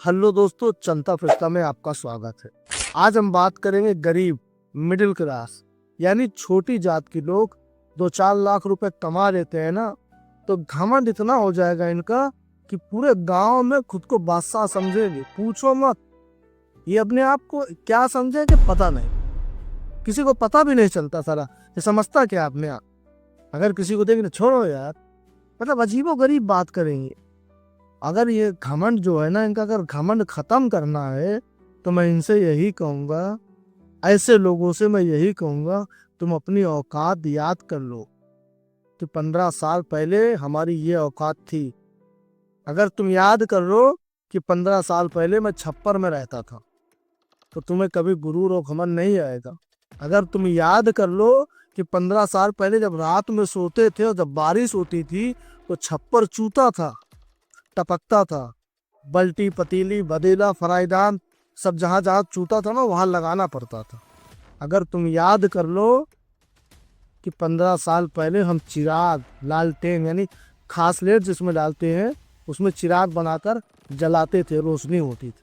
Hello दोस्तों, चंता फिरता में आपका स्वागत है। आज हम बात करेंगे गरीब मिडिल क्लास यानी छोटी जात के लोग 2-4 लाख रुपए कमा लेते हैं ना, तो घमंड इतना हो जाएगा इनका कि पूरे गांव में खुद को बादशाह समझेंगे। पूछो मत, ये अपने आप को क्या समझेंगे पता नहीं, किसी को पता भी नहीं चलता। सारा ये समझता क्या अपने आप। अगर किसी को देखेंगे छोड़ो यार, मतलब अजीबो गरीब बात करेंगे। अगर ये घमंड जो है ना, इनका अगर घमंड खत्म करना है तो मैं इनसे यही कहूंगा, ऐसे लोगों से मैं यही कहूंगा, तुम अपनी औकात याद कर लो कि 15 साल पहले हमारी ये औकात थी। अगर तुम याद कर लो कि 15 साल पहले मैं छप्पर में रहता था, तो तुम्हें कभी गुरूर और घमंड नहीं आएगा। अगर तुम याद कर लो कि 15 साल पहले जब रात में सोते थे और जब बारिश होती थी तो छप्पर चूता था, टपकता था। बल्टी, पतीली, बदेला, फराईदान सब जहां जहां चूता था ना, वहां लगाना पड़ता था। अगर तुम याद कर लो कि 15 साल पहले हम चिराग, लालटेन यानी खास लेट जिसमें डालते हैं, उसमें चिराग बनाकर जलाते थे, रोशनी होती थी।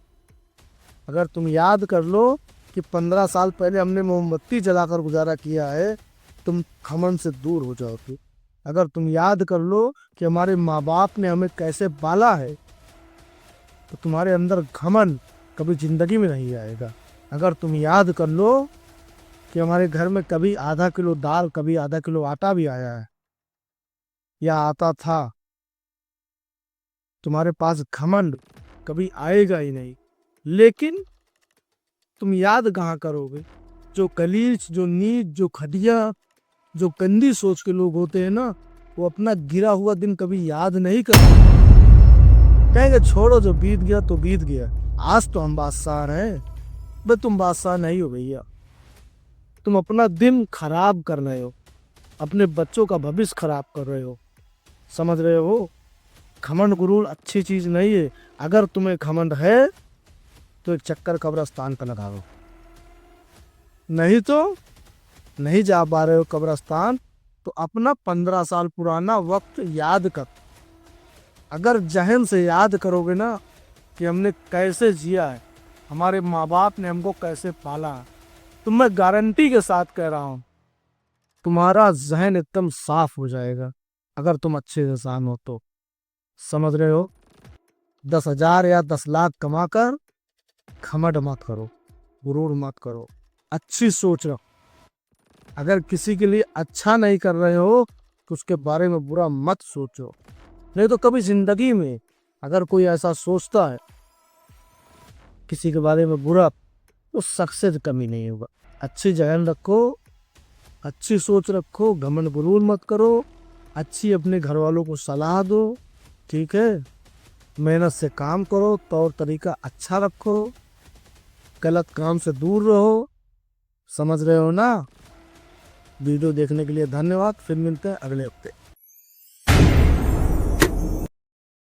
अगर तुम याद कर लो कि 15 साल पहले हमने मोमबत्ती जलाकर गुजारा किया है, तुम घमंड से दूर हो जाओगे। अगर तुम याद कर लो कि हमारे माँ बाप ने हमें कैसे पाला है, तो तुम्हारे अंदर घमंड कभी जिंदगी में नहीं आएगा। अगर तुम याद कर लो कि हमारे घर में कभी आधा किलो दाल, कभी आधा किलो आटा भी आया है या आता था, तुम्हारे पास घमंड कभी आएगा ही नहीं। लेकिन तुम याद कहाँ करोगे? जो गलीच, जो नीच, जो घटिया, जो गंदी सोच के लोग होते हैं ना, वो अपना गिरा हुआ दिन कभी याद नहीं करते। कहेंगे छोड़ो, जो बीत गया तो बीत गया, आज तो हम बादशाह हैं। बे तुम बादशाह नहीं हो भैया, तुम अपना दिन खराब कर रहे हो, अपने बच्चों का भविष्य खराब कर रहे हो। समझ रहे हो? घमंड गुरूर अच्छी चीज नहीं है। अगर तुम्हें घमंड है तो एक चक्कर कब्रिस्तान का लगाओ, नहीं तो नहीं जा पा रहे हो कब्रिस्तान, तो अपना 15 साल पुराना वक्त याद कर। अगर जहन से याद करोगे ना कि हमने कैसे जिया है, हमारे माँ बाप ने हमको कैसे पाला, तो मैं गारंटी के साथ कह रहा हूँ तुम्हारा जहन एकदम साफ हो जाएगा। अगर तुम अच्छे इंसान हो तो। समझ रहे हो? 10,000 या 10 लाख कमाकर घमंड मत करो, गुरूर मत करो, अच्छी सोच रखो। अगर किसी के लिए अच्छा नहीं कर रहे हो तो उसके बारे में बुरा मत सोचो, नहीं तो कभी जिंदगी में अगर कोई ऐसा सोचता है किसी के बारे में बुरा, तो सक्सेस कमी नहीं होगा। अच्छी जहन रखो, अच्छी सोच रखो, घमंड गुरूर मत करो, अच्छी अपने घर वालों को सलाह दो, ठीक है? मेहनत से काम करो, तौर तरीका अच्छा रखो, गलत काम से दूर रहो। समझ रहे हो ना? वीडियो देखने के लिए धन्यवाद। फिर मिलते हैं अगले हफ्ते।